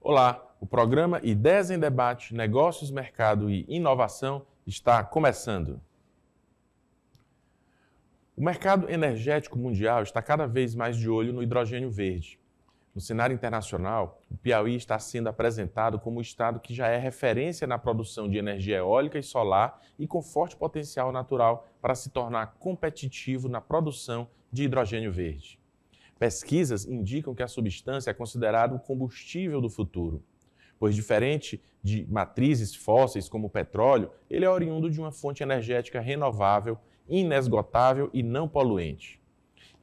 Olá, o programa Ideias em Debate, Negócios, Mercado e Inovação está começando. O mercado energético mundial está cada vez mais de olho no hidrogênio verde. No cenário internacional, o Piauí está sendo apresentado como o estado que já é referência na produção de energia eólica e solar e com forte potencial natural para se tornar competitivo na produção de hidrogênio verde. Pesquisas indicam que a substância é considerada o combustível do futuro, pois diferente de matrizes fósseis como o petróleo, ele é oriundo de uma fonte energética renovável, inesgotável e não poluente.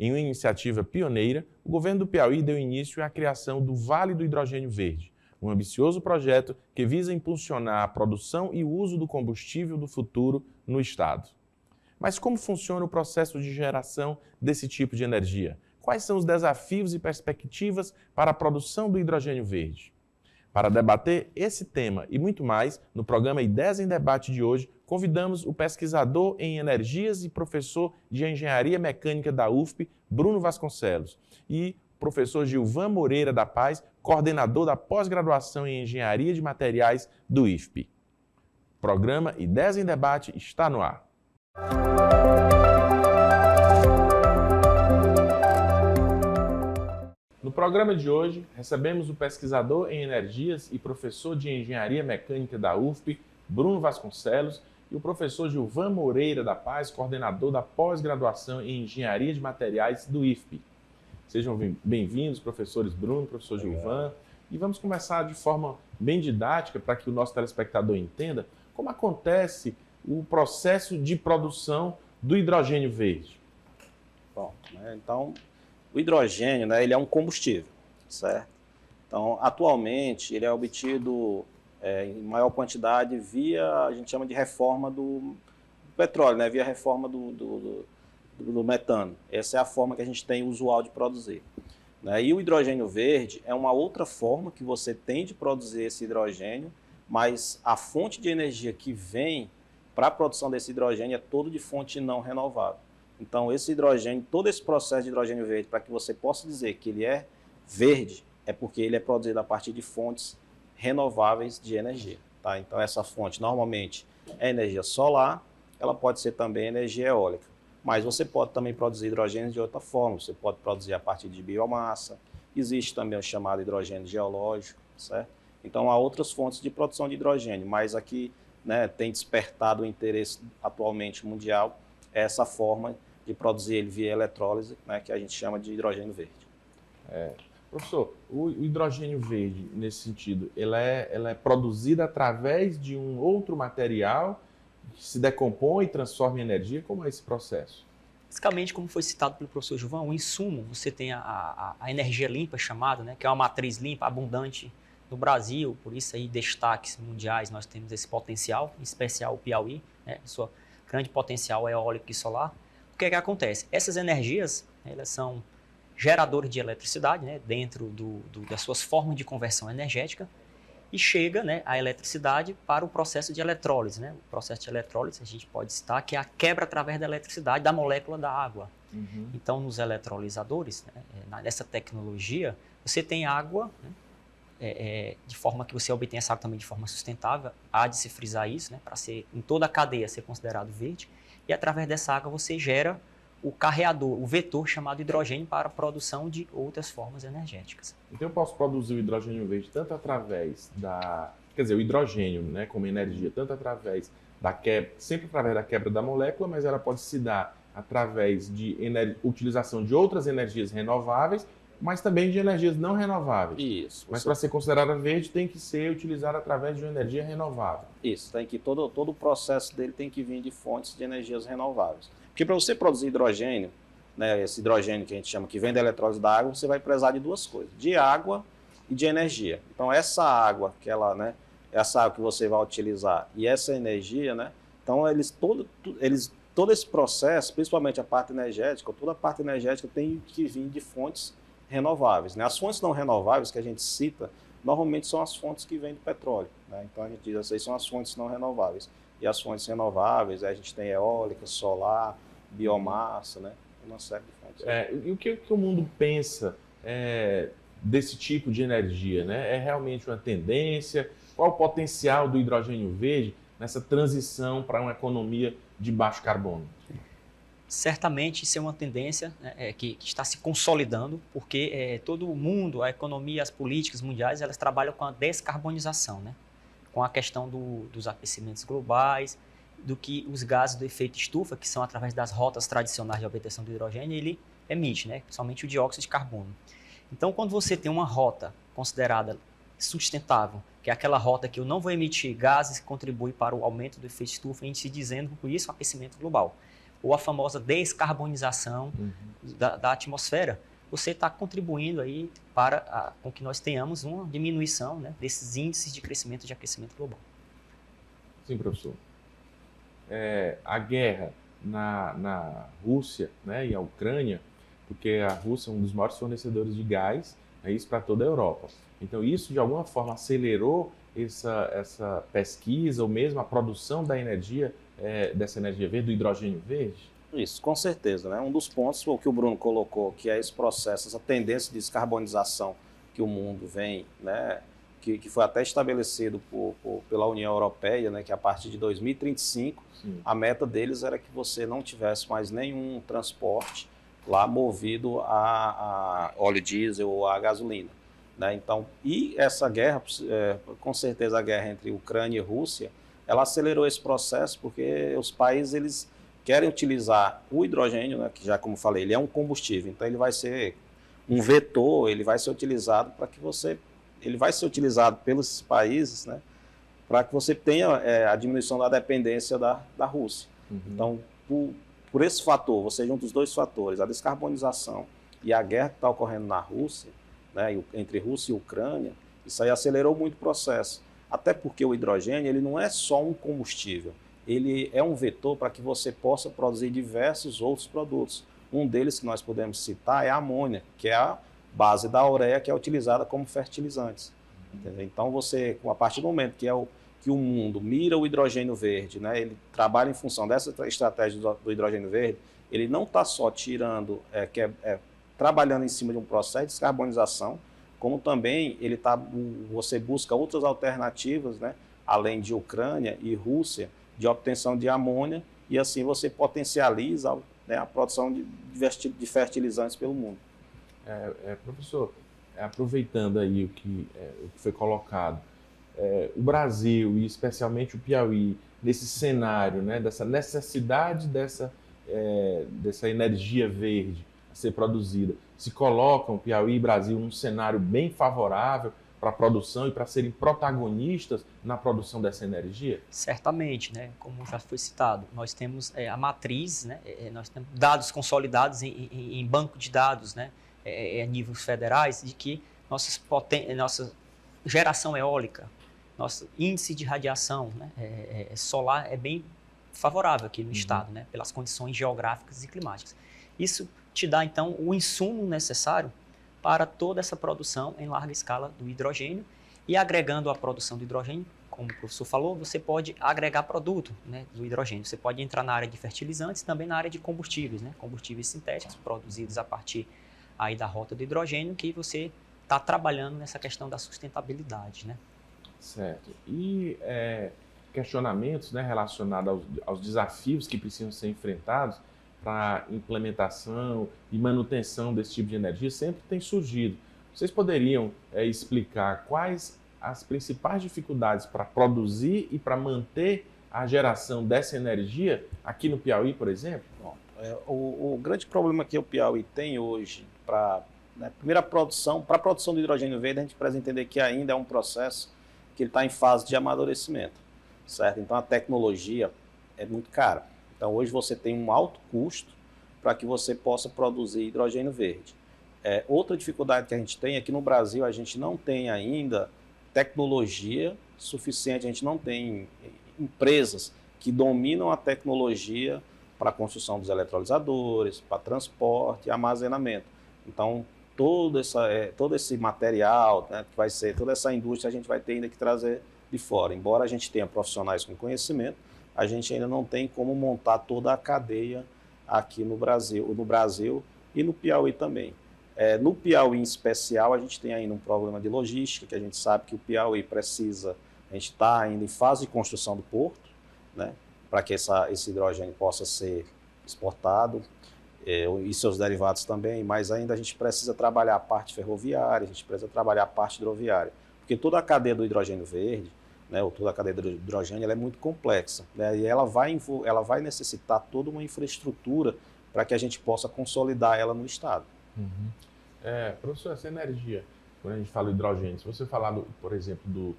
Em uma iniciativa pioneira, o governo do Piauí deu início à criação do Vale do Hidrogênio Verde, um ambicioso projeto que visa impulsionar a produção e o uso do combustível do futuro no estado. Mas como funciona o processo de geração desse tipo de energia? Quais são os desafios e perspectivas para a produção do hidrogênio verde? Para debater esse tema e muito mais, no programa Ideias em Debate de hoje, convidamos o pesquisador em energias e professor de engenharia mecânica da UFP, Bruno Vasconcelos, e o professor Gilvan Moreira da Paz, coordenador da pós-graduação em engenharia de materiais do IFP. O programa Ideias em Debate está no ar. No programa de hoje, recebemos o pesquisador em energias e professor de engenharia mecânica da UFP, Bruno Vasconcelos, e o professor Gilvan Moreira da Paz, coordenador da pós-graduação em engenharia de materiais do IFP. Sejam bem-vindos, professores Bruno, professor Gilvan, e vamos começar de forma bem didática para que o nosso telespectador entenda como acontece o processo de produção do hidrogênio verde. Bom, então, o hidrogênio, ele é um combustível, certo? Então, atualmente, ele é obtido em maior quantidade via, a gente chama de reforma do petróleo, via reforma do metano. Essa é a forma que a gente tem usual de produzir. E o hidrogênio verde é uma outra forma que você tem de produzir esse hidrogênio, mas a fonte de energia que vem para a produção desse hidrogênio é todo de fonte não renovável. Então, esse hidrogênio, todo esse processo de hidrogênio verde, para que você possa dizer que ele é verde, é porque ele é produzido a partir de fontes renováveis de energia. Tá? Então, essa fonte normalmente é energia solar, ela pode ser também energia eólica, mas você pode também produzir hidrogênio de outra forma, você pode produzir a partir de biomassa, existe também o chamado hidrogênio geológico, certo? Então, há outras fontes de produção de hidrogênio, mas aqui tem despertado o interesse atualmente mundial essa forma de produzir ele via eletrólise, que a gente chama de hidrogênio verde. Professor, o hidrogênio verde, nesse sentido, ela é produzida através de um outro material que se decompõe e transforma em energia? Como é esse processo? Basicamente, como foi citado pelo professor Gilvan, o insumo, você tem a energia limpa chamada, que é uma matriz limpa, abundante no Brasil, por isso aí destaques mundiais, nós temos esse potencial, em especial o Piauí, sua grande potencial eólico e solar. O que é que acontece? Essas energias, elas são geradores de eletricidade, dentro das suas formas de conversão energética, e chega a eletricidade para o processo de eletrólise. O processo de eletrólise, a gente pode citar, que é a quebra através da eletricidade da molécula da água. Uhum. Então, nos eletrolisadores, nessa tecnologia, você tem água, de forma que você obtém essa água também de forma sustentável, há de se frisar isso, para ser, em toda a cadeia, ser considerado verde, e através dessa água você gera o carreador, o vetor chamado hidrogênio para a produção de outras formas energéticas. Então eu posso produzir o hidrogênio verde tanto através o hidrogênio, como energia, tanto através da quebra, sempre através da quebra da molécula, mas ela pode se dar através de utilização de outras energias renováveis, mas também de energias não renováveis. Isso. Mas para ser considerada verde, tem que ser utilizada através de uma energia renovável. Isso, tem que todo o processo dele tem que vir de fontes de energias renováveis. Porque para você produzir hidrogênio, esse hidrogênio que a gente chama que vem da eletrólise da água, você vai precisar de duas coisas, de água e de energia. Então essa água essa água que você vai utilizar e essa energia, então todo esse processo, principalmente a parte energética, toda a parte energética tem que vir de fontes renováveis. As fontes não renováveis que a gente cita, normalmente são as fontes que vêm do petróleo. Então a gente diz, essas são as fontes não renováveis. E as fontes renováveis, a gente tem eólica, solar, biomassa, uma série de fontes. E o que o mundo pensa desse tipo de energia, né? É realmente uma tendência? Qual o potencial do hidrogênio verde nessa transição para uma economia de baixo carbono? Certamente isso é uma tendência, né, que está se consolidando, porque todo o mundo, a economia, as políticas mundiais, elas trabalham com a descarbonização, né? Com a questão dos aquecimentos globais, do que os gases do efeito estufa, que são através das rotas tradicionais de obtenção do hidrogênio, ele emite, né? Principalmente o dióxido de carbono. Então, quando você tem uma rota considerada sustentável, que é aquela rota que eu não vou emitir gases que contribuem para o aumento do efeito estufa, a gente se dizendo com isso aquecimento global, ou a famosa descarbonização da atmosfera, você está contribuindo aí para com que nós tenhamos uma diminuição, né, desses índices de crescimento de aquecimento global. Sim, professor. A guerra na Rússia, né, e a Ucrânia, porque a Rússia é um dos maiores fornecedores de gás, isso para toda a Europa. Então isso de alguma forma acelerou essa pesquisa ou mesmo a produção da energia, dessa energia verde, do hidrogênio verde? Isso, com certeza, né? Um dos pontos foi o que o Bruno colocou, que é esse processo, essa tendência de descarbonização que o mundo vem, né? Que foi até estabelecido pela União Europeia, né? Que a partir de 2035, a meta deles era que você não tivesse mais nenhum transporte lá movido a óleo diesel ou a gasolina, né? Então, e essa guerra, com certeza a guerra entre Ucrânia e Rússia, ela acelerou esse processo porque os países eles querem utilizar o hidrogênio, né, que já como falei, ele é um combustível, então ele vai ser um vetor, ele vai ser utilizado ele vai ser utilizado pelos países, né, para que você tenha a diminuição da dependência da Rússia. Então, por esse fator, você junta os dois fatores, a descarbonização e a guerra que está ocorrendo na Rússia, né, entre Rússia e Ucrânia, isso aí acelerou muito o processo. Até porque o hidrogênio ele não é só um combustível, ele é um vetor para que você possa produzir diversos outros produtos. Um deles que nós podemos citar é a amônia, que é a base da ureia que é utilizada como fertilizantes. Entendeu? Então, você, a partir do momento que o mundo mira o hidrogênio verde, né, ele trabalha em função dessa estratégia do hidrogênio verde, ele não está só trabalhando em cima de um processo de descarbonização, como também você busca outras alternativas, né, além de Ucrânia e Rússia, de obtenção de amônia, e assim você potencializa, né, a produção de fertilizantes pelo mundo. Professor, aproveitando aí o que foi colocado, o Brasil e especialmente o Piauí, nesse cenário, né, dessa necessidade dessa energia verde a ser produzida, se colocam Piauí e Brasil num cenário bem favorável para a produção e para serem protagonistas na produção dessa energia? Certamente, né? Como já foi citado, nós temos a matriz, né? Nós temos dados consolidados em banco de dados, né? A níveis federais, de que nossa geração eólica, nosso índice de radiação, né? Solar é bem favorável aqui no estado, né? Pelas condições geográficas e climáticas. Isso te dá, então, o insumo necessário para toda essa produção em larga escala do hidrogênio, e agregando a produção do hidrogênio, como o professor falou, você pode agregar produto, né, do hidrogênio. Você pode entrar na área de fertilizantes, também na área de combustíveis, né, combustíveis sintéticos produzidos a partir aí da rota do hidrogênio, que você está trabalhando nessa questão da sustentabilidade, né? Certo. E questionamentos, né, relacionados aos desafios que precisam ser enfrentados para implementação e manutenção desse tipo de energia sempre tem surgido. Vocês poderiam explicar quais as principais dificuldades para produzir e para manter a geração dessa energia aqui no Piauí, por exemplo? Bom, o grande problema que o Piauí tem hoje para a produção do hidrogênio verde, a gente precisa entender que ainda é um processo que ele está em fase de amadurecimento, certo? Então a tecnologia é muito cara. Então, hoje você tem um alto custo para que você possa produzir hidrogênio verde. Outra dificuldade que a gente tem é que no Brasil a gente não tem ainda tecnologia suficiente, a gente não tem empresas que dominam a tecnologia para a construção dos eletrolisadores, para transporte e armazenamento. Então, todo esse material, né, que vai ser toda essa indústria, a gente vai ter ainda que trazer de fora. Embora a gente tenha profissionais com conhecimento, a gente ainda não tem como montar toda a cadeia aqui no Brasil e no Piauí também. No Piauí em especial, a gente tem ainda um problema de logística, que a gente sabe que o Piauí precisa, a gente está ainda em fase de construção do porto, né, para que esse hidrogênio possa ser exportado, e seus derivados também, mas ainda a gente precisa trabalhar a parte ferroviária, a gente precisa trabalhar a parte hidroviária, porque toda a cadeia do hidrogênio verde, né, ou toda a cadeia do hidrogênio, ela é muito complexa, né, e ela vai necessitar toda uma infraestrutura para que a gente possa consolidar ela no estado. Uhum. Professor, essa energia, quando a gente fala hidrogênio, se você falar, por exemplo, do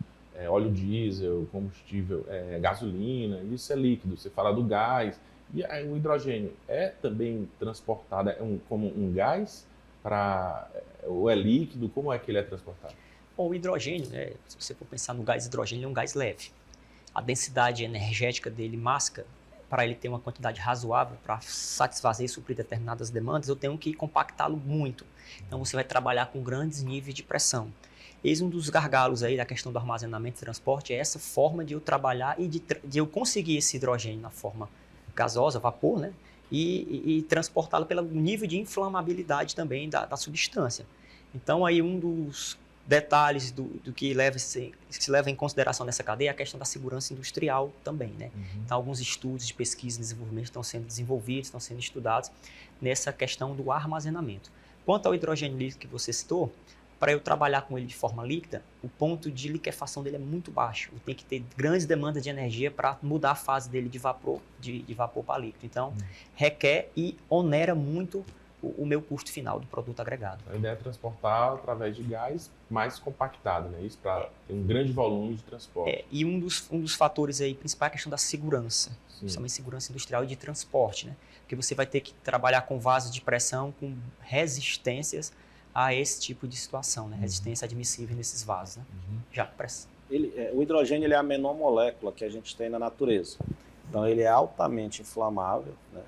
óleo diesel, combustível, gasolina, isso é líquido. Você fala do gás, e aí, o hidrogênio é também transportado como um gás, ou é líquido? Como é que ele é transportado? Bom, o hidrogênio, né, se você for pensar no gás hidrogênio, ele é um gás leve. A densidade energética dele, máxima, para ele ter uma quantidade razoável para satisfazer e suprir determinadas demandas, eu tenho que compactá-lo muito. Então você vai trabalhar com grandes níveis de pressão. Eis um dos gargalos aí da questão do armazenamento e transporte, é essa forma de eu trabalhar e de eu conseguir esse hidrogênio na forma gasosa, vapor, né? E transportá-lo pelo nível de inflamabilidade também da substância. Então aí um dos detalhes do que se leva em consideração nessa cadeia é a questão da segurança industrial também, né? Uhum. Então, alguns estudos de pesquisa e desenvolvimento estão sendo desenvolvidos, estão sendo estudados nessa questão do armazenamento. Quanto ao hidrogênio líquido que você citou, para eu trabalhar com ele de forma líquida, o ponto de liquefação dele é muito baixo. Eu tenho que ter grandes demandas de energia para mudar a fase dele de vapor para líquido. Então, requer e onera muito o meu custo final do produto agregado. A ideia é transportar através de gás mais compactado, né? Isso para ter um grande volume de transporte. E um dos fatores aí principais é a questão da segurança, principalmente segurança industrial e de transporte, né? Porque você vai ter que trabalhar com vasos de pressão com resistências a esse tipo de situação, né? Resistência admissível nesses vasos, né? Já pressão. O hidrogênio ele é a menor molécula que a gente tem na natureza. Então ele é altamente inflamável, né?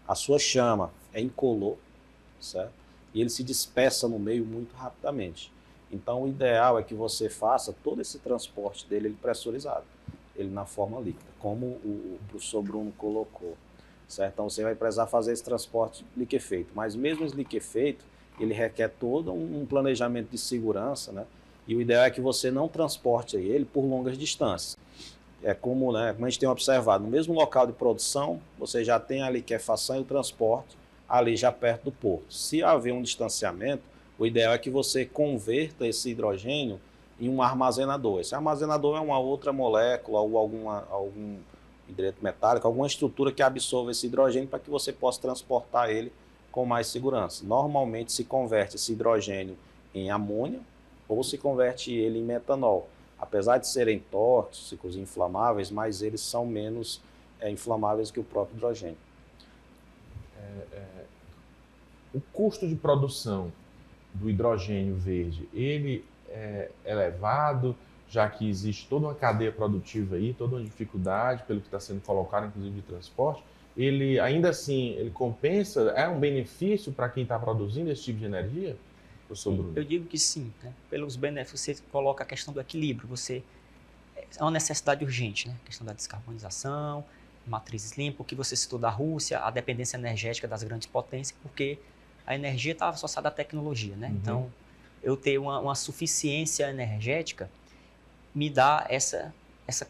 A sua chama é incolor, certo? E ele se dispersa no meio muito rapidamente. Então o ideal é que você faça todo esse transporte dele pressurizado, ele na forma líquida, como o professor Bruno colocou, certo? Então você vai precisar fazer esse transporte liquefeito, mas mesmo esse liquefeito, ele requer todo um planejamento de segurança, né? E o ideal é que você não transporte ele por longas distâncias. É como, né, como a gente tem observado, no mesmo local de produção, você já tem a liquefação e o transporte ali já perto do porto. Se haver um distanciamento, o ideal é que você converta esse hidrogênio em um armazenador. Esse armazenador é uma outra molécula ou algum hidreto metálico, alguma estrutura que absorva esse hidrogênio para que você possa transportar ele com mais segurança. Normalmente se converte esse hidrogênio em amônia ou se converte ele em metanol. Apesar de serem tóxicos e inflamáveis, mas eles são menos inflamáveis que o próprio hidrogênio. O custo de produção do hidrogênio verde, ele é elevado, já que existe toda uma cadeia produtiva aí, toda uma dificuldade pelo que está sendo colocado, inclusive de transporte. Ele, ainda assim, ele compensa? É um benefício para quem está produzindo esse tipo de energia? Professor Bruno? Eu digo que sim, né? Pelos benefícios, você coloca a questão do equilíbrio. É uma necessidade urgente, né? A questão da descarbonização, matrizes limpas, o que você citou da Rússia, a dependência energética das grandes potências, porque a energia está associada à tecnologia, né? Então, eu ter uma suficiência energética me dá essa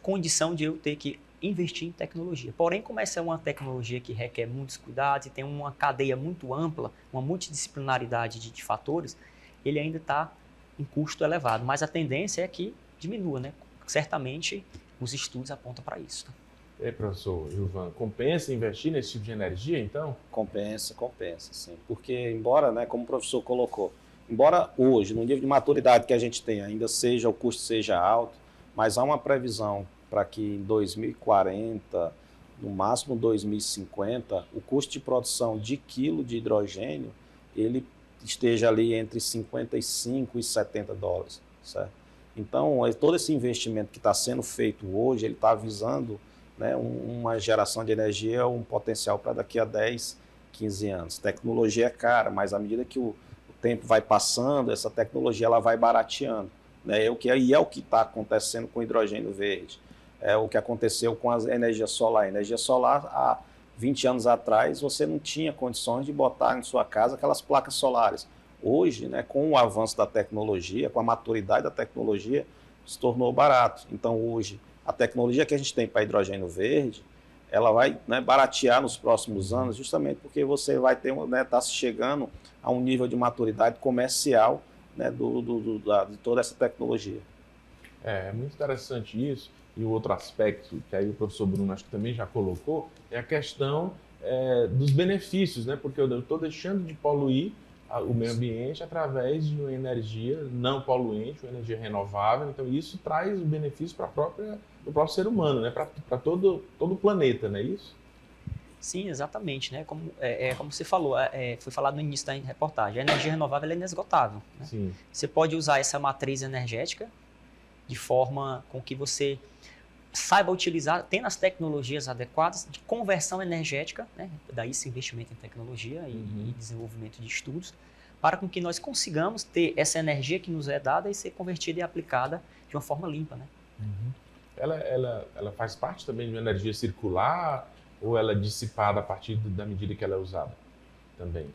condição de eu ter que investir em tecnologia. Porém, como essa é uma tecnologia que requer muitos cuidados e tem uma cadeia muito ampla, uma multidisciplinaridade de fatores, ele ainda está em custo elevado. Mas a tendência é que diminua, né? Certamente, os estudos apontam para isso. E aí, professor Gilvan, compensa investir nesse tipo de energia, então? Compensa, sim. Porque, embora, né, como o professor colocou, embora hoje, no nível de maturidade que a gente tem, ainda seja o custo seja alto, mas há uma previsão para que em 2040, no máximo 2050, o custo de produção de quilo de hidrogênio ele esteja ali entre 55 e 70 dólares, certo? Então, todo esse investimento que está sendo feito hoje, ele está visando, né, uma geração de energia, um potencial para daqui a 10, 15 anos. Tecnologia é cara, mas à medida que o tempo vai passando, essa tecnologia ela vai barateando, né? E é o que está acontecendo com o hidrogênio verde. É o que aconteceu com a energia solar. A energia solar, há 20 anos atrás, você não tinha condições de botar em sua casa aquelas placas solares. Hoje, né, com o avanço da tecnologia, com a maturidade da tecnologia, se tornou barato. Então, hoje, a tecnologia que a gente tem para hidrogênio verde, ela vai, né, baratear nos próximos anos, justamente porque você vai ter, né, tá chegando a um nível de maturidade comercial, né, de toda essa tecnologia. É muito interessante isso. E o outro aspecto que aí o professor Bruno acho que também já colocou é a questão dos benefícios, né? Porque eu estou deixando de poluir o meio ambiente através de uma energia não poluente, uma energia renovável. Então isso traz benefício para o próprio ser humano, né? Para todo o planeta, não é isso? Sim, exatamente, né? Como você falou, foi falado no início da reportagem, a energia renovável é inesgotável, né? Sim. Você pode usar essa matriz energética de forma com que você saiba utilizar, tendo as tecnologias adequadas de conversão energética, né? Daí esse investimento em tecnologia e desenvolvimento de estudos, para com que nós consigamos ter essa energia que nos é dada e ser convertida e aplicada de uma forma limpa, né? Ela faz parte também de uma energia circular ou ela é dissipada a partir da medida que ela é usada também?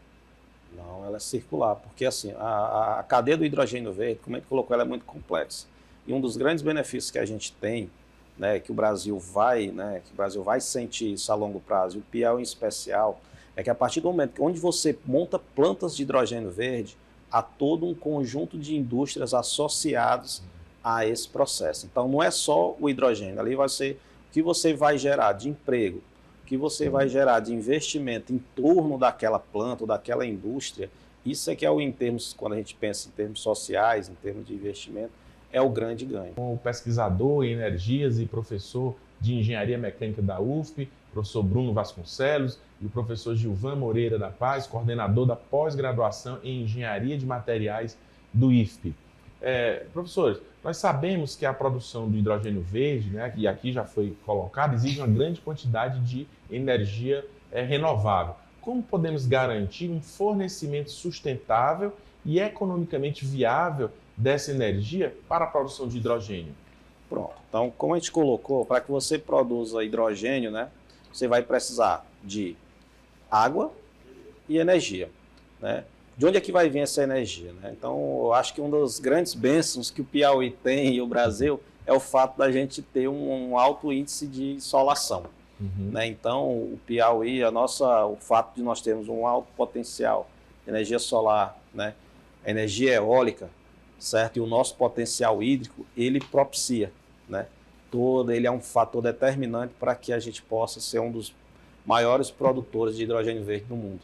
Não, ela é circular, porque assim, a cadeia do hidrogênio verde, como a gente colocou, ela é muito complexa. E um dos grandes benefícios que a gente tem, né, que o Brasil vai sentir isso a longo prazo, e o Piauí em especial, é que a partir do momento onde você monta plantas de hidrogênio verde, há todo um conjunto de indústrias associadas a esse processo. Então não é só o hidrogênio, ali vai ser o que você vai gerar de emprego, o que você vai gerar de investimento em torno daquela planta ou daquela indústria. Isso é que é em termos, quando a gente pensa em termos sociais, em termos de investimento, é o grande ganho. O pesquisador em energias e professor de engenharia mecânica da UFP, professor Bruno Vasconcelos, e o professor Gilvan Moreira da Paz, coordenador da pós-graduação em engenharia de materiais do IFP. Professores, nós sabemos que a produção do hidrogênio verde, né, que aqui já foi colocado, exige uma grande quantidade de energia renovável. Como podemos garantir um fornecimento sustentável e economicamente viável dessa energia para a produção de hidrogênio? Pronto. Então, como a gente colocou, para que você produza hidrogênio, né, você vai precisar de água e energia, né? De onde é que vai vir essa energia, né? Então, eu acho que uma das grandes bênçãos que o Piauí tem e o Brasil é o fato da gente ter um alto índice de insolação. Né? Então, o Piauí, o fato de nós termos um alto potencial de energia solar, né? Energia eólica, certo? E o nosso potencial hídrico, ele propicia, né? Ele é um fator determinante para que a gente possa ser um dos maiores produtores de hidrogênio verde do mundo,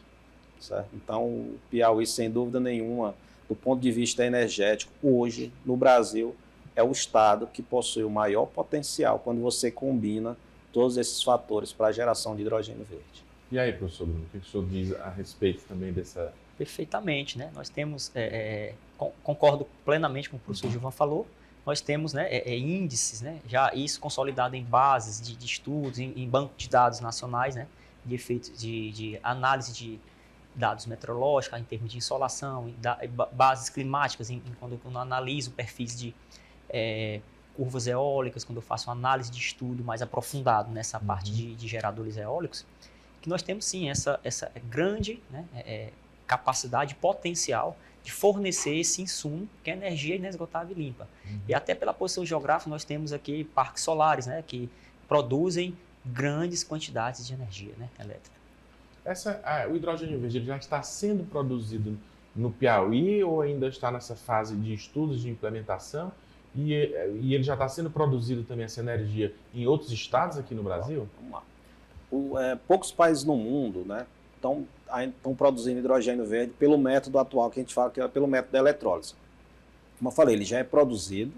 certo? Então, o Piauí, sem dúvida nenhuma, do ponto de vista energético, hoje, no Brasil, é o estado que possui o maior potencial quando você combina todos esses fatores para a geração de hidrogênio verde. E aí, professor Bruno, o que o senhor diz a respeito também dessa... Perfeitamente, né? Nós temos, concordo plenamente com o professor Gilvan falou, nós temos, né, índices, né, já isso consolidado em bases de estudos, em banco de dados nacionais, né, de efeitos de análise de dados meteorológicos em termos de insolação, bases climáticas, quando eu analiso perfis de curvas eólicas, quando eu faço uma análise de estudo mais aprofundado nessa parte de geradores eólicos, que nós temos sim essa grande, né, capacidade potencial de fornecer esse insumo, que é energia inesgotável e limpa. E até pela posição geográfica, nós temos aqui parques solares, né, que produzem grandes quantidades de energia, né, elétrica. O hidrogênio verde já está sendo produzido no Piauí ou ainda está nessa fase de estudos de implementação? E ele já está sendo produzido também, essa energia, em outros estados aqui no Brasil? Vamos lá. Poucos países no mundo, né, estão produzindo hidrogênio verde pelo método atual que a gente fala, que é pelo método da eletrólise. Como eu falei, ele já é produzido,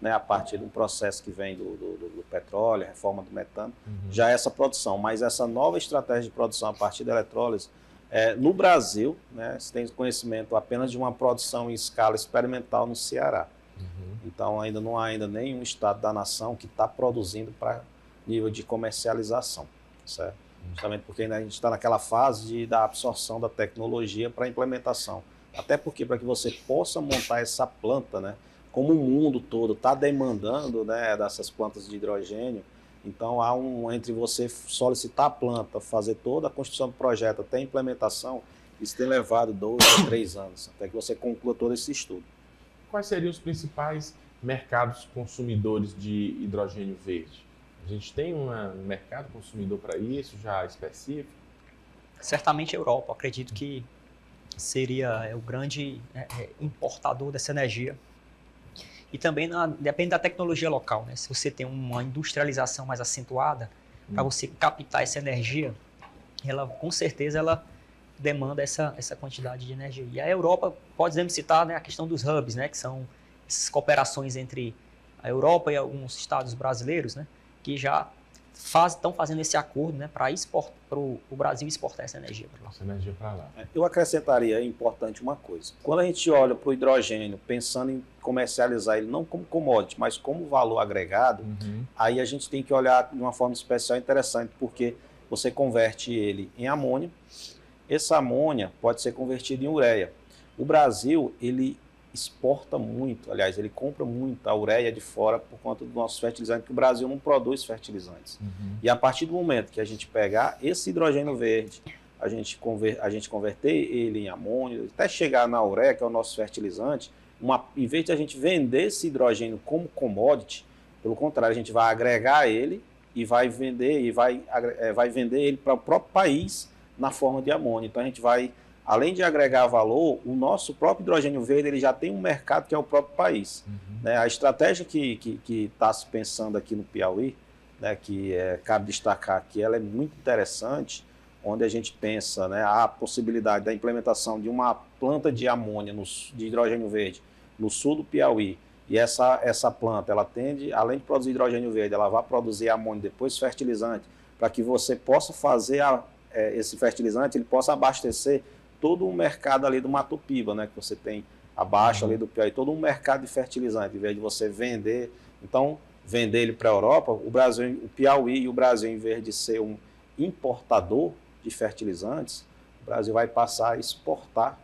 né, a partir de um processo que vem do petróleo, a reforma do metano, já é essa produção. Mas essa nova estratégia de produção a partir da eletrólise, no Brasil, né, se tem conhecimento apenas de uma produção em escala experimental no Ceará. Então não há ainda nenhum estado da nação que está produzindo para nível de comercialização, certo? Justamente porque ainda a gente está naquela fase da absorção da tecnologia para a implementação. Até porque para que você possa montar essa planta, né, como o mundo todo está demandando, né, dessas plantas de hidrogênio, então entre você solicitar a planta, fazer toda a construção do projeto até a implementação, Isso tem levado 2 a 3 anos, até que você conclua todo esse estudo. Quais seriam os principais mercados consumidores de hidrogênio verde? A gente tem um mercado consumidor para isso, já específico? Certamente a Europa, acredito que seria o grande importador dessa energia. E também depende da tecnologia local, né? Se você tem uma industrialização mais acentuada, para você captar essa energia, ela com certeza ela demanda essa quantidade de energia. E a Europa, podemos citar, né, a questão dos hubs, né, que são essas cooperações entre a Europa e alguns estados brasileiros, né, que já estão fazendo esse acordo, né, para o Brasil exportar essa energia para lá. Essa energia para lá. Eu acrescentaria, é importante uma coisa. Quando a gente olha para o hidrogênio, pensando em comercializar ele não como commodity, mas como valor agregado, aí a gente tem que olhar de uma forma especial interessante, porque você converte ele em amônia. Essa amônia pode ser convertida em ureia. O Brasil, ele exporta muito, aliás, ele compra muito a ureia de fora por conta dos nossos fertilizantes, porque o Brasil não produz fertilizantes. E a partir do momento que a gente pegar esse hidrogênio verde, a gente converter ele em amônio, até chegar na ureia, que é o nosso fertilizante, em vez de a gente vender esse hidrogênio como commodity, pelo contrário, a gente vai agregar ele e vai vender ele para o próprio país na forma de amônio. Então a gente vai, além de agregar valor, o nosso próprio hidrogênio verde ele já tem um mercado que é o próprio país. Né? A estratégia que está se pensando aqui no Piauí, né, cabe destacar que ela é muito interessante, onde a gente pensa, né, a possibilidade da implementação de uma planta de amônia, de hidrogênio verde, no sul do Piauí. E essa planta, ela tende, além de produzir hidrogênio verde, ela vai produzir amônia, depois fertilizante, para que você possa fazer esse fertilizante, ele possa abastecer todo o mercado ali do Mato Piba, né, que você tem abaixo ali do Piauí, todo um mercado de fertilizante, em vez de você vender, então, vender ele para a Europa, o Piauí e o Brasil, em vez de ser um importador de fertilizantes, o Brasil vai passar a exportar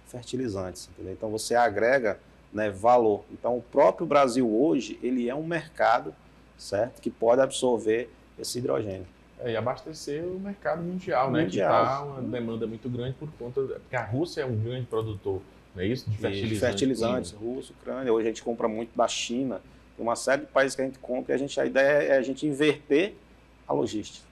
fertilizantes, entendeu? Então você agrega, né, valor. Então o próprio Brasil hoje, ele é um mercado, certo, que pode absorver esse hidrogênio. E abastecer o mercado mundial, né? Que está uma demanda muito grande porque a Rússia é um grande produtor, não é isso? De fertilizantes. De fertilizantes, Rússia, Ucrânia. Hoje a gente compra muito da China, tem uma série de países que a gente compra e a ideia é a gente inverter a logística.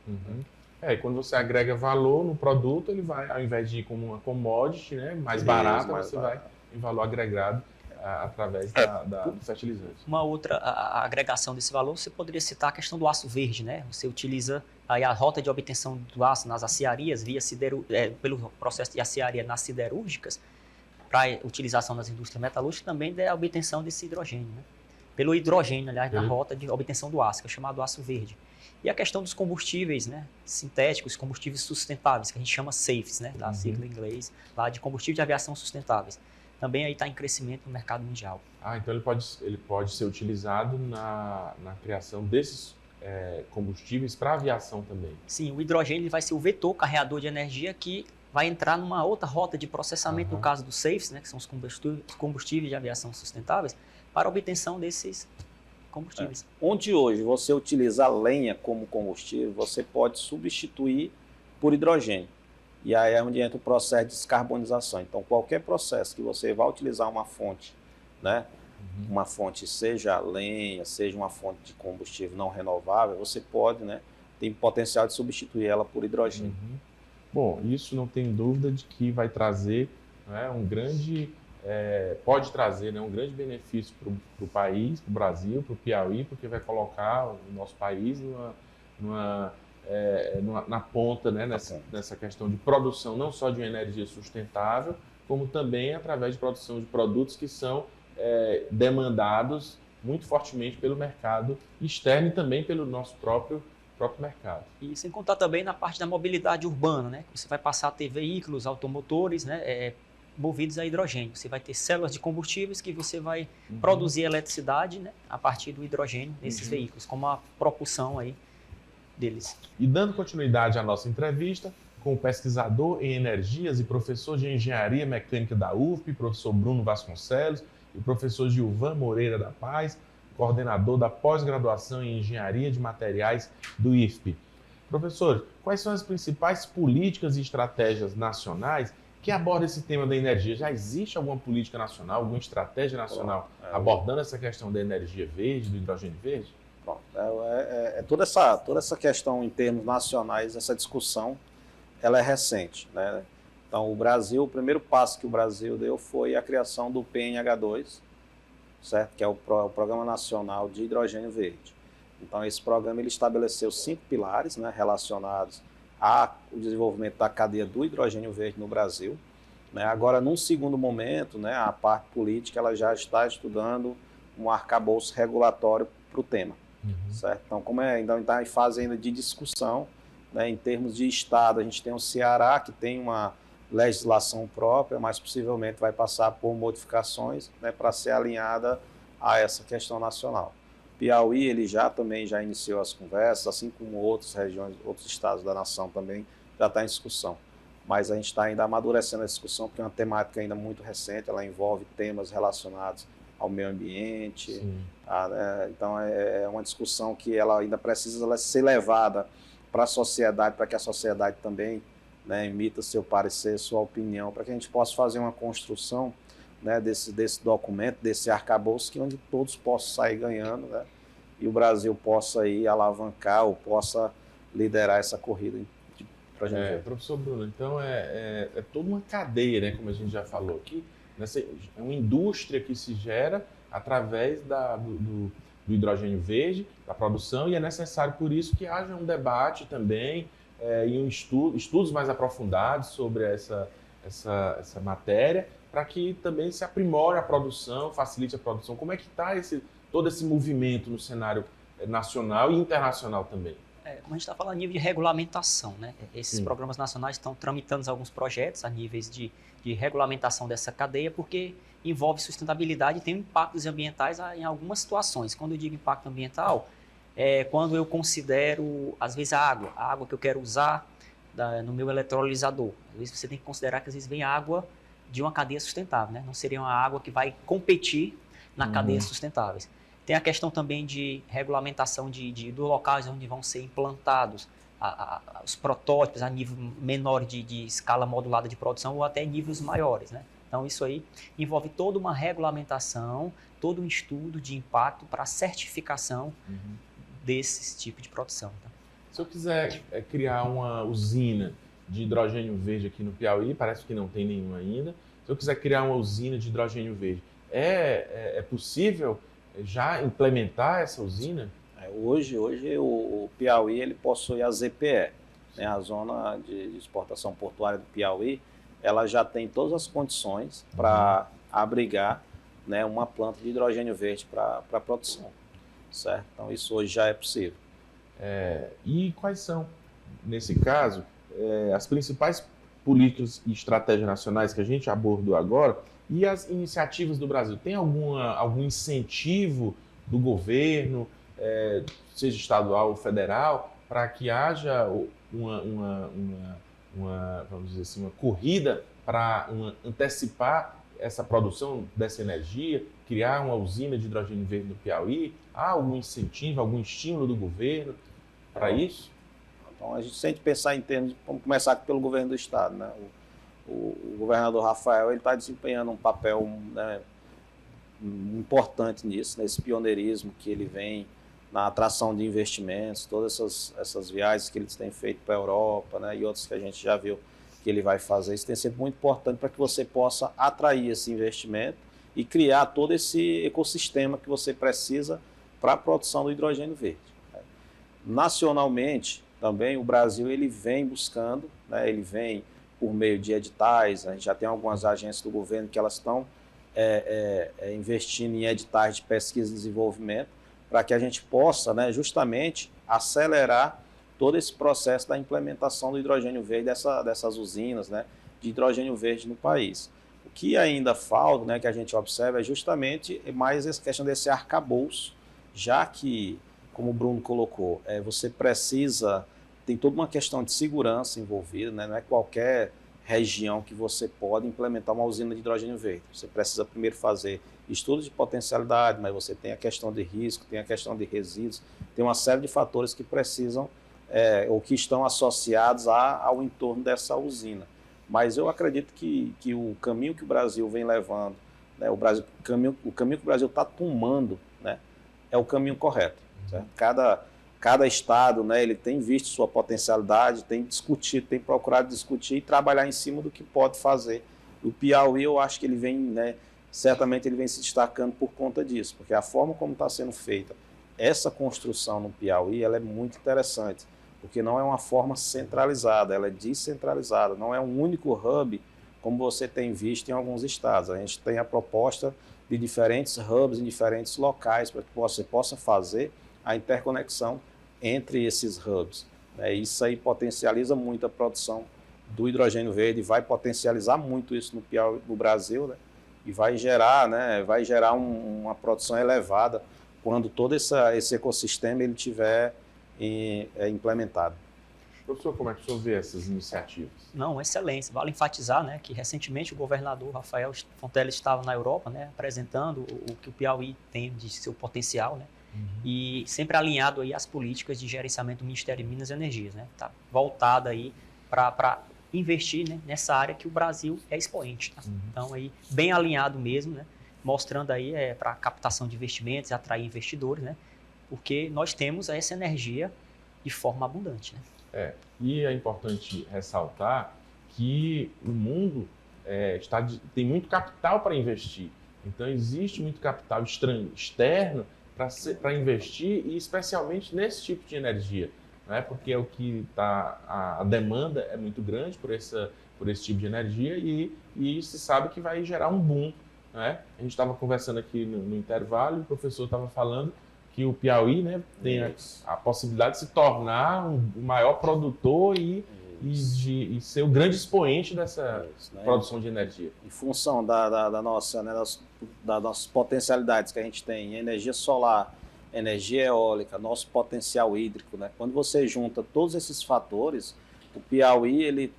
E quando você agrega valor no produto, ele vai, ao invés de ir como uma commodity, né, mais barata, você vai em valor agregado através do fertilizante. Uma outra agregação desse valor, você poderia citar a questão do aço verde, né? Você utiliza aí a rota de obtenção do aço nas aciarias, pelo processo de aciaria nas siderúrgicas, para utilização nas indústrias metalúrgicas, também da obtenção desse hidrogênio, né? Pelo hidrogênio, aliás, na rota de obtenção do aço, que é chamado aço verde. E a questão dos combustíveis, né, sintéticos, combustíveis sustentáveis, que a gente chama SAFEs, né, da sigla em inglês, lá de combustível de aviação sustentáveis. Também aí está em crescimento no mercado mundial. Então ele pode ser utilizado na criação desses combustíveis para aviação também. Sim, o hidrogênio ele vai ser o vetor carreador de energia que vai entrar numa outra rota de processamento, no caso dos SAFEs, né, que são os combustíveis de aviação sustentáveis, para a obtenção desses combustíveis. Onde hoje você utiliza a lenha como combustível, você pode substituir por hidrogênio. E aí é onde entra o processo de descarbonização. Então, qualquer processo que você vai utilizar uma fonte, né, uma fonte, seja lenha, seja uma fonte de combustível não renovável, você pode, né, tem potencial de substituir ela por hidrogênio. Bom, isso não tem dúvida de que vai trazer, né, pode trazer, né, um grande benefício para o país, para o Brasil, para o Piauí, porque vai colocar o nosso país na ponta, né, nessa questão de produção, não só de uma energia sustentável, como também através de produção de produtos que são demandados muito fortemente pelo mercado externo e também pelo nosso próprio mercado. E sem contar também na parte da mobilidade urbana, né? Você vai passar a ter veículos automotores, né, movidos a hidrogênio. Você vai ter células de combustíveis que você vai produzir eletricidade, né, a partir do hidrogênio nesses veículos, como a propulsão aí deles. E dando continuidade à nossa entrevista com o pesquisador em energias e professor de engenharia mecânica da UFP, professor Bruno Vasconcelos, e o professor Gilvan Moreira da Paz, coordenador da pós-graduação em engenharia de materiais do IFP. Professor, quais são as principais políticas e estratégias nacionais que aborda esse tema da energia? Já existe alguma política nacional, alguma estratégia nacional abordando essa questão da energia verde, do hidrogênio verde? Bom, toda essa questão em termos nacionais, essa discussão, ela é recente, né? Então, o primeiro passo que o Brasil deu foi a criação do PNH2, certo? Que é o Programa Nacional de Hidrogênio Verde. Então, esse programa ele estabeleceu 5 pilares, né, relacionados ao desenvolvimento da cadeia do hidrogênio verde no Brasil. Né? Agora, num segundo momento, né, a parte política ela já está estudando um arcabouço regulatório para o tema. Certo? Então, como ainda está em fase ainda de discussão, né, em termos de Estado, a gente tem o Ceará, que tem uma legislação própria, mas possivelmente vai passar por modificações, né, para ser alinhada a essa questão nacional. Piauí, ele também já iniciou as conversas, assim como outras regiões, outros estados da nação também já está em discussão. Mas a gente está ainda amadurecendo a discussão, porque é uma temática ainda muito recente, ela envolve temas relacionados ao meio ambiente. Então, é uma discussão que ela ainda precisa ser levada para a sociedade, para que a sociedade também, né, emita seu parecer, sua opinião, para que a gente possa fazer uma construção, né, desse documento, desse arcabouço, onde todos possam sair ganhando, né, e o Brasil possa aí alavancar ou possa liderar essa corrida. Professor Bruno, então é toda uma cadeia, né, como a gente já falou aqui, é uma indústria que se gera através do hidrogênio verde, da produção, e é necessário, por isso, que haja um debate também e estudos mais aprofundados sobre essa matéria, para que também se aprimore a produção, facilite a produção. Como é que está todo esse movimento no cenário nacional e internacional também? Como a gente está falando a nível de regulamentação, né? Esses programas nacionais estão tramitando alguns projetos a níveis de regulamentação dessa cadeia, porque envolve sustentabilidade e tem impactos ambientais em algumas situações. Quando eu digo impacto ambiental, é quando eu considero, às vezes, a água que eu quero usar no meu eletrolisador. Às vezes você tem que considerar que às vezes vem água de uma cadeia sustentável, né? Não seria uma água que vai competir na cadeia sustentáveis. Tem a questão também de regulamentação dos locais onde vão ser implantados os protótipos a nível menor de escala modulada de produção ou até níveis maiores, né? Então, isso aí envolve toda uma regulamentação, todo um estudo de impacto para a certificação desse tipo de produção. Tá? Se eu quiser criar uma usina de hidrogênio verde aqui no Piauí, parece que não tem nenhuma ainda. Se eu quiser criar uma usina de hidrogênio verde, é possível já implementar essa usina? Hoje o Piauí ele possui a ZPE, né, a Zona de Exportação Portuária do Piauí, ela já tem todas as condições para abrigar, né, uma planta de hidrogênio verde para a produção, certo? Então isso hoje já é possível. E quais são, nesse caso, as principais políticas e estratégias nacionais que a gente abordou agora e as iniciativas do Brasil? Tem algum incentivo do governo, seja estadual ou federal, para que haja vamos dizer assim, uma corrida para antecipar essa produção dessa energia, criar uma usina de hidrogênio verde no Piauí? Há algum incentivo, algum estímulo do governo para isso? Então, se a gente pensar em termos, vamos começar pelo governo do estado, né? O governador Rafael ele está desempenhando um papel, né, importante nisso, nesse pioneirismo que ele vem na atração de investimentos, todas essas viagens que eles têm feito para a Europa, né, e outras que a gente já viu que ele vai fazer. Isso tem sido muito importante para que você possa atrair esse investimento e criar todo esse ecossistema que você precisa para a produção do hidrogênio verde. Nacionalmente, também o Brasil ele vem buscando, né, ele vem por meio de editais, a gente já tem algumas agências do governo que elas estão investindo em editais de pesquisa e desenvolvimento para que a gente possa, né, justamente acelerar todo esse processo da implementação do hidrogênio verde, dessas usinas, né, de hidrogênio verde no país. O que ainda falta, né, que a gente observa é justamente mais essa questão desse arcabouço, já que, como o Bruno colocou, você tem toda uma questão de segurança envolvida, né? Não é qualquer região que você pode implementar uma usina de hidrogênio verde. Você precisa primeiro fazer estudos de potencialidade, mas você tem a questão de risco, tem a questão de resíduos, tem uma série de fatores que precisam ou que estão associados ao entorno dessa usina. Mas eu acredito que o caminho que o Brasil vem levando, né, o caminho que o Brasil está tomando, né, é o caminho correto. Certo? Cada estado, né, ele tem visto sua potencialidade, tem discutido, tem procurado discutir e trabalhar em cima do que pode fazer. O Piauí, eu acho que ele vem, né, certamente ele vem se destacando por conta disso, porque a forma como está sendo feita essa construção no Piauí, ela é muito interessante, porque não é uma forma centralizada, ela é descentralizada, não é um único hub, como você tem visto em alguns estados. A gente tem a proposta de diferentes hubs em diferentes locais para que você possa fazer a interconexão entre esses hubs. Isso aí potencializa muito a produção do hidrogênio verde, vai potencializar muito isso no Piauí, no Brasil, né? E vai gerar, né, uma produção elevada quando todo esse ecossistema ele tiver implementado. Professor, como é que o senhor vê essas iniciativas? Não, excelente. Vale enfatizar, né, que recentemente o governador Rafael Fonteles estava na Europa, né, apresentando o que o Piauí tem de seu potencial, né, e sempre alinhado aí às políticas de gerenciamento do Ministério de Minas e Energias, né, tá voltado aí para investir, né, nessa área que o Brasil é expoente, tá? Então aí bem alinhado mesmo, né, mostrando aí para captação de investimentos, atrair investidores, né, porque nós temos essa energia de forma abundante, né. E é importante ressaltar que o mundo tem muito capital para investir. Então, existe muito capital externo para investir, e especialmente nesse tipo de energia, né? Porque é o que a demanda é muito grande por esse tipo de energia, e se sabe que vai gerar um boom, né? A gente estava conversando aqui no intervalo, e o professor estava falando que o Piauí, né, tem a possibilidade de se tornar o maior produtor e ser o grande expoente dessa produção de energia. Em função das nossas potencialidades que a gente tem, energia solar, energia eólica, nosso potencial hídrico, né? Quando você junta todos esses fatores, o Piauí ele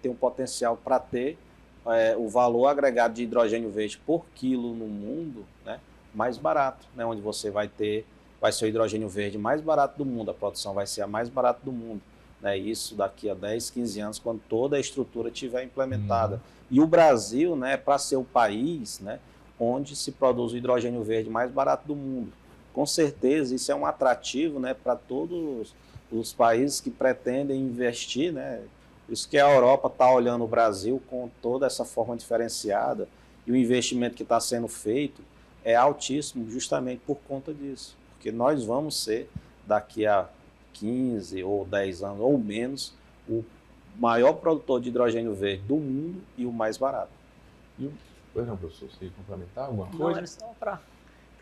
tem um potencial para ter o valor agregado de hidrogênio verde por quilo no mundo, né, mais barato, né, onde você vai ser o hidrogênio verde mais barato do mundo, a produção vai ser a mais barata do mundo, né, isso daqui a 10, 15 anos, quando toda a estrutura estiver implementada. E o Brasil, né, para ser o país, né, onde se produz o hidrogênio verde mais barato do mundo. Com certeza isso é um atrativo, né, para todos os países que pretendem investir, né. Por isso que a Europa está olhando o Brasil com toda essa forma diferenciada, e o investimento que está sendo feito é altíssimo justamente por conta disso. Porque nós vamos ser, daqui a 15 ou 10 anos ou menos, o maior produtor de hidrogênio verde do mundo e o mais barato. Pois não, professor, você ia complementar alguma coisa? Não, era só para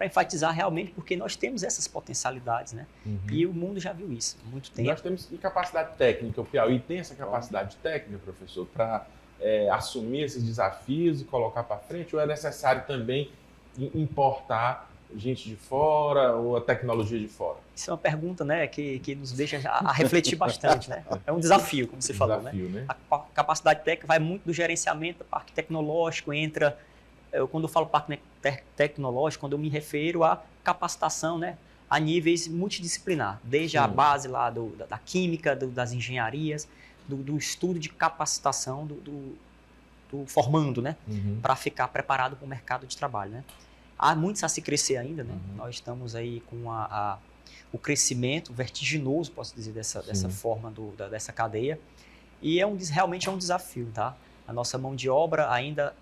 enfatizar realmente, porque nós temos essas potencialidades, né? E o mundo já viu isso há muito tempo. Nós temos capacidade técnica, o Piauí tem essa capacidade técnica, professor, para assumir esses desafios e colocar para frente, ou é necessário também importar gente de fora ou a tecnologia de fora? Isso é uma pergunta, né, que nos deixa a refletir bastante, né? É um desafio, como você falou, né? A capacidade técnica vai muito do gerenciamento, do parque tecnológico, quando eu falo parque tecnológico, quando eu me refiro à capacitação, né, a níveis multidisciplinar, desde a base lá da química, das engenharias, do estudo de capacitação do formando, né, para ficar preparado para o mercado de trabalho, né? Há muito a se crescer ainda, né? Nós estamos aí com o crescimento vertiginoso, posso dizer, dessa forma dessa cadeia, e realmente é um desafio, tá? A nossa mão de obra ainda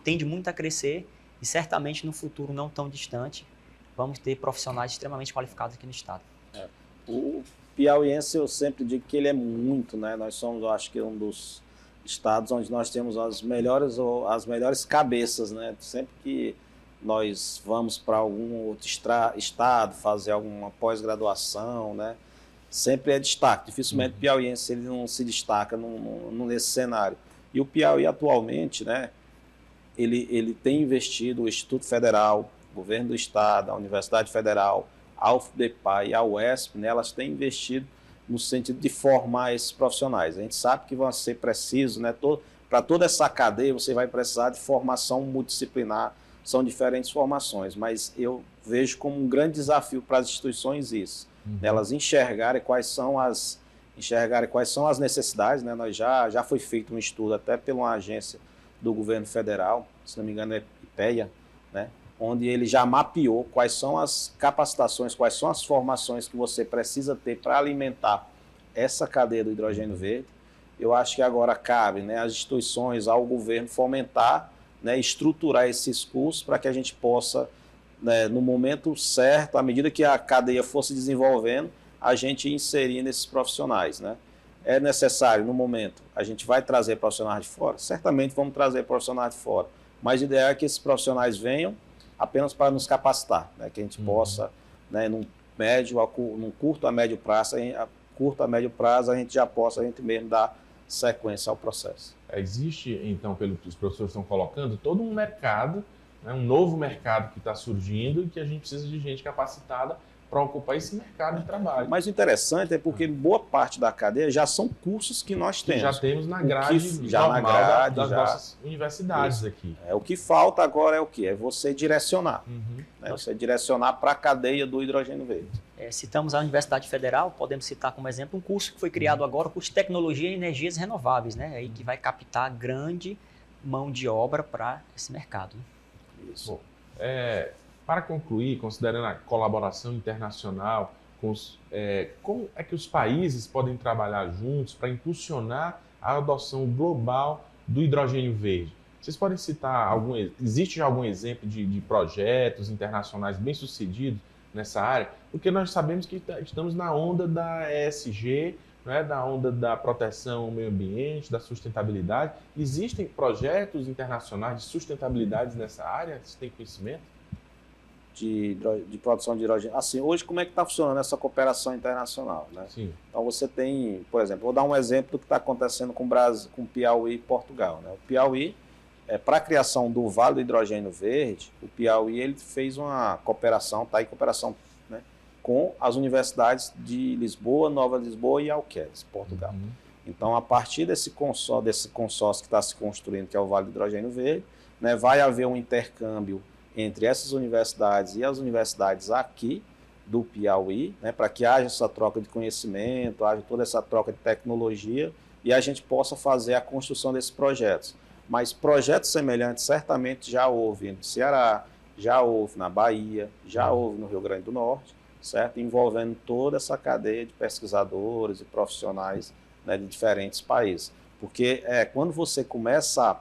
tende muito a crescer, e certamente no futuro não tão distante vamos ter profissionais extremamente qualificados aqui no estado. O piauiense, eu sempre digo que ele é muito, né? Nós somos, eu acho que um dos estados onde nós temos as melhores cabeças, né? Sempre que nós vamos para algum outro estado fazer alguma pós-graduação, né, sempre é destaque. Dificilmente o piauiense ele não se destaca nesse cenário. E o Piauí atualmente, né, ele tem investido, o Instituto Federal, o Governo do Estado, a Universidade Federal, a UFBPA e a UESP, né, elas têm investido no sentido de formar esses profissionais. A gente sabe que vai ser preciso, né, para toda essa cadeia você vai precisar de formação multidisciplinar. São diferentes formações, mas eu vejo como um grande desafio para as instituições isso, elas enxergarem quais são as enxergarem quais são as necessidades, né? Já foi feito um estudo até por uma agência do governo federal, se não me engano é IPEA, né? Onde ele já mapeou quais são as capacitações, quais são as formações que você precisa ter para alimentar essa cadeia do hidrogênio verde. Eu acho que agora cabe, né, às instituições, ao governo fomentar, né, estruturar esses cursos para que a gente possa, né, no momento certo, à medida que a cadeia for se desenvolvendo, a gente inserir nesses profissionais, né? É necessário, no momento, a gente vai trazer profissionais de fora? Certamente vamos trazer profissionais de fora, mas o ideal é que esses profissionais venham apenas para nos capacitar, né? Que a gente possa, né, num curto a médio prazo, a gente já possa, a gente mesmo dar sequência ao processo. Existe, então, pelo que os professores estão colocando, todo um mercado, né, um novo mercado que está surgindo e que a gente precisa de gente capacitada para ocupar esse mercado de trabalho. Mas o interessante é porque boa parte da cadeia já são cursos que nós temos. Já temos na grade, das nossas universidades aqui. O que falta agora é o quê? É você direcionar. Né? Você direcionar para a cadeia do hidrogênio verde. Citamos a Universidade Federal, podemos citar como exemplo um curso que foi criado agora, o curso de Tecnologia e Energias Renováveis, né? Aí que vai captar grande mão de obra para esse mercado. Isso. Bom, para concluir, considerando a colaboração internacional, como é que os países podem trabalhar juntos para impulsionar a adoção global do hidrogênio verde? Vocês podem citar existe já algum exemplo de projetos internacionais bem-sucedidos nessa área? Porque nós sabemos que estamos na onda da ESG, né, da onda da proteção ao meio ambiente, da sustentabilidade. Existem projetos internacionais de sustentabilidade nessa área? Você tem conhecimento? De produção de hidrogênio. Assim, hoje como é que está funcionando essa cooperação internacional, né? Sim. Então você tem, por exemplo, vou dar um exemplo do que está acontecendo com o Brasil, com Piauí e Portugal, né? O Piauí, para a criação do Vale do Hidrogênio Verde, o Piauí ele fez uma cooperação, está em cooperação, né, com as universidades de Lisboa, Nova Lisboa e Alqueires, Portugal. Então, a partir desse consórcio que está se construindo, que é o Vale do Hidrogênio Verde, né, vai haver um intercâmbio entre essas universidades e as universidades aqui do Piauí, né, para que haja essa troca de conhecimento, haja toda essa troca de tecnologia e a gente possa fazer a construção desses projetos. Mas projetos semelhantes certamente já houve no Ceará, já houve na Bahia, já houve no Rio Grande do Norte, certo? Envolvendo toda essa cadeia de pesquisadores e profissionais, né, de diferentes países. Porque quando você começa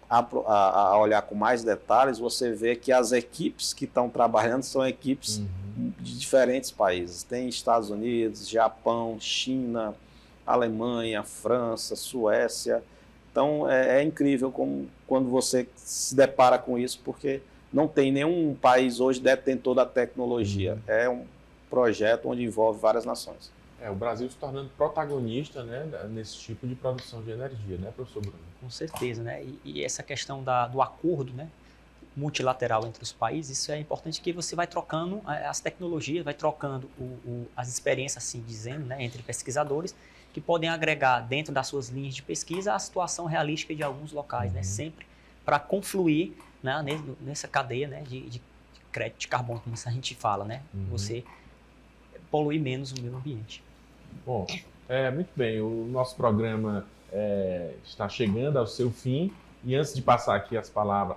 a olhar com mais detalhes, você vê que as equipes que estão trabalhando são equipes de diferentes países. Tem Estados Unidos, Japão, China, Alemanha, França, Suécia. Então é incrível quando você se depara com isso, porque não tem nenhum país hoje detentor da tecnologia. É um projeto onde envolve várias nações. O Brasil se tornando protagonista, né, nesse tipo de produção de energia, né, professor Bruno? Com certeza, né? E essa questão do acordo, né, multilateral entre os países, isso é importante, que você vai trocando as tecnologias, vai trocando as experiências, assim dizendo, né, entre pesquisadores, que podem agregar dentro das suas linhas de pesquisa a situação realística de alguns locais, né, sempre para confluir, né, nessa cadeia, né, de crédito de carbono, como a gente fala, né? Você poluir menos o meio ambiente. Bom, muito bem, o nosso programa está chegando ao seu fim e antes de passar aqui a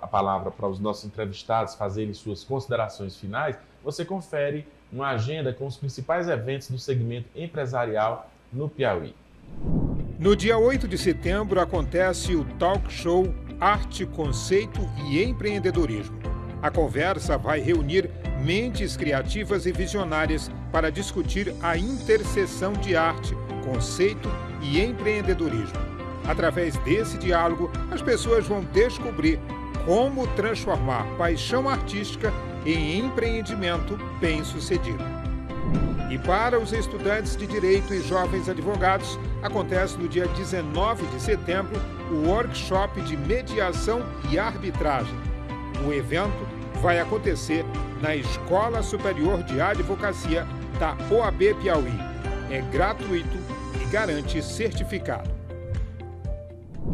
palavra para os nossos entrevistados fazerem suas considerações finais, você confere uma agenda com os principais eventos do segmento empresarial no Piauí. No dia 8 de setembro acontece o Talk Show Arte, Conceito e Empreendedorismo. A conversa vai reunir mentes criativas e visionárias para discutir a interseção de arte, conceito e empreendedorismo. Através desse diálogo, as pessoas vão descobrir como transformar paixão artística em empreendimento bem-sucedido. E para os estudantes de Direito e jovens advogados, acontece no dia 19 de setembro o workshop de mediação e arbitragem. O evento vai acontecer na Escola Superior de Advocacia da OAB Piauí. É gratuito e garante certificado.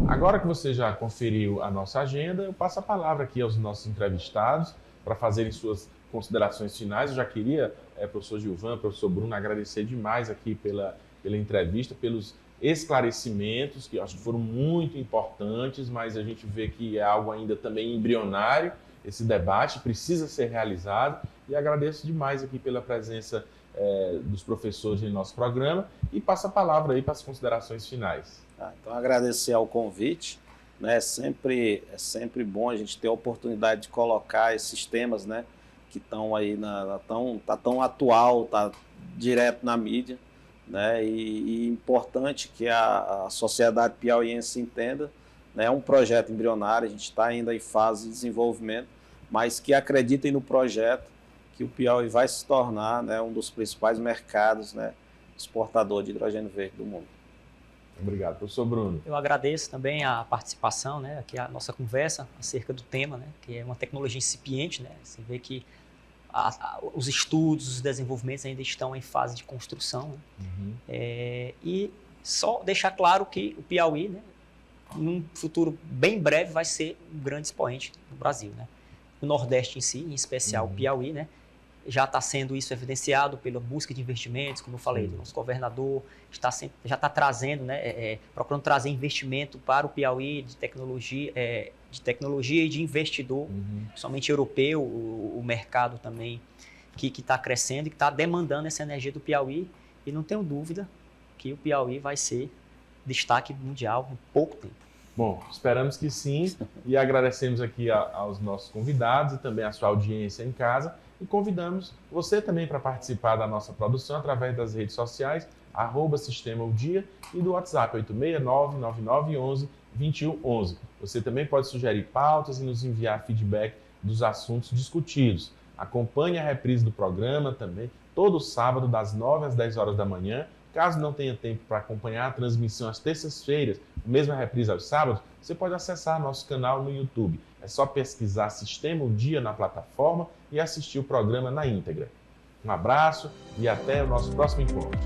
Agora que você já conferiu a nossa agenda, eu passo a palavra aqui aos nossos entrevistados para fazerem suas considerações finais. Eu já queria, professor Gilvan, professor Bruno, agradecer demais aqui pela pela entrevista, pelos esclarecimentos, que eu acho que foram muito importantes, mas a gente vê que é algo ainda também embrionário. Esse debate precisa ser realizado e agradeço demais aqui pela presença dos professores em nosso programa e passo a palavra aí para as considerações finais. Então, agradecer ao convite, né? É sempre bom a gente ter a oportunidade de colocar esses temas, né, que estão aí, tá tão atual, tá direto na mídia, né, e importante que a sociedade piauiense entenda, né, é um projeto embrionário, a gente está ainda em fase de desenvolvimento, mas que acreditem no projeto, que o Piauí vai se tornar, né, um dos principais mercados, né, exportador de hidrogênio verde do mundo. Obrigado. Professor Bruno. Eu agradeço também a participação, né, aqui a nossa conversa acerca do tema, né, que é uma tecnologia incipiente, né, você vê que os estudos, os desenvolvimentos ainda estão em fase de construção, né, e só deixar claro que o Piauí, né, num futuro bem breve, vai ser um grande expoente do Brasil, né. O Nordeste em si, em especial o Piauí, né, já está sendo isso evidenciado pela busca de investimentos, como eu falei, do nosso governador, já está trazendo, né, procurando trazer investimento para o Piauí de tecnologia e de investidor, somente europeu, o mercado também que está crescendo e que está demandando essa energia do Piauí, e não tenho dúvida que o Piauí vai ser destaque mundial em pouco tempo. Bom, esperamos que sim e agradecemos aqui aos nossos convidados e também à sua audiência em casa e convidamos você também para participar da nossa produção através das redes sociais, @Sistema o Dia e do WhatsApp 869-9911-2111. Você também pode sugerir pautas e nos enviar feedback dos assuntos discutidos. Acompanhe a reprise do programa também todo sábado das 9 às 10 horas da manhã. Caso não tenha tempo para acompanhar a transmissão às terças-feiras, mesmo a reprise aos sábados, você pode acessar nosso canal no YouTube. É só pesquisar Sistema o Dia na plataforma e assistir o programa na íntegra. Um abraço e até o nosso próximo encontro.